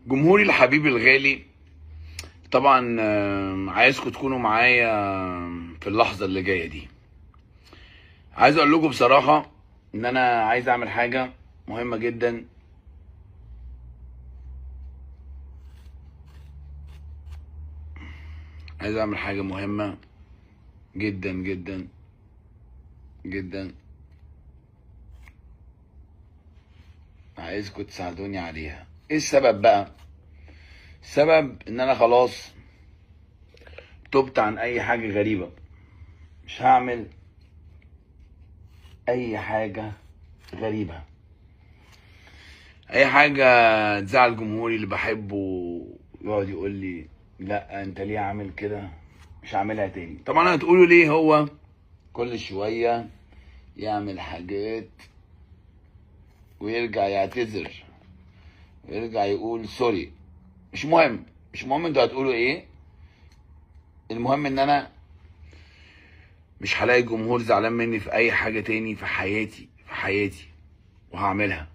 جمهوري الحبيب الغالي، طبعا عايزكم تكونوا معايا في اللحظة اللي جاية دي. عايز اقول لكم بصراحة ان انا عايز اعمل حاجة مهمة جدا. عايز اعمل حاجة مهمة جدا جدا جدا، عايزكم تساعدوني عليها. ايه السبب بقى؟ السبب ان انا خلاص تبت عن اي حاجة غريبة. مش هعمل اي حاجة غريبة، اي حاجة تزعل جمهوري اللي بحبه يقعد يقول لي لا انت ليه عامل كده، مش هعملها تاني. طبعا هتقولوا ليه هو كل شوية يعمل حاجات ويرجع يعتذر ويرجع يقول سوري. مش مهم انتوا هتقولوا ايه، المهم ان انا مش هلاقي جمهور زعلان مني في اي حاجة تاني في حياتي وهعملها.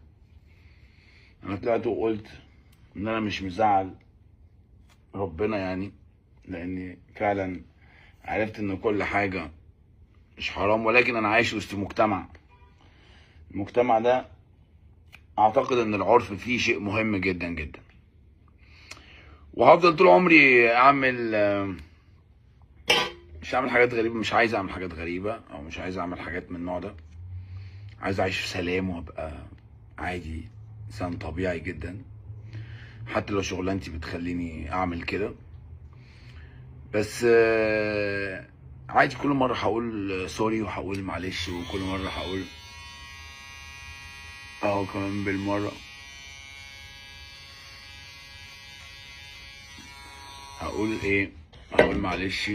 انا طلعت وقلت ان انا مش مزعل ربنا، يعني لاني فعلا عرفت ان كل حاجة مش حرام، ولكن انا عايش وسط المجتمع ده اعتقد ان العرف فيه شيء مهم جدا جدا، وهفضل طول عمري اعمل مش هعمل حاجات غريبة. مش عايز اعمل حاجات غريبة او مش عايز اعمل حاجات من النوع ده. عايز اعيش في سلام وابقى عادي، انسان طبيعي جدا، حتى لو شغلانتي بتخليني اعمل كده. بس عادي، كل مرة هقول سوري وهقول معلش، وكل مرة هقول اهو كمان بالمرة هقول ايه، هقول معلش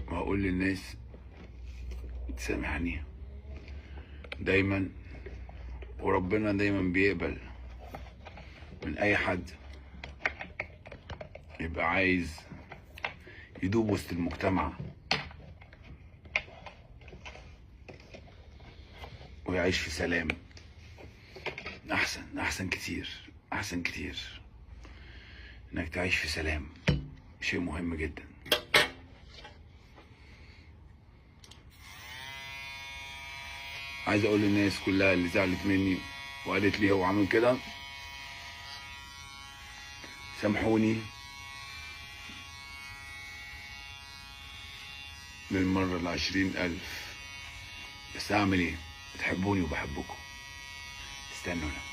وهقول للناس تسامحني دايما. وربنا دايما بيقبل من اي حد يبقى عايز يدوب وسط المجتمع ويعيش في سلام. احسن كتير انك تعيش في سلام، شيء مهم جدا. عايز اقول للناس كلها اللي زعلت مني وقالت لي هو عامل كده، سامحوني للمرة ال20,000. بس اعمل ايه؟ بتحبوني وبحبكم، استنونا.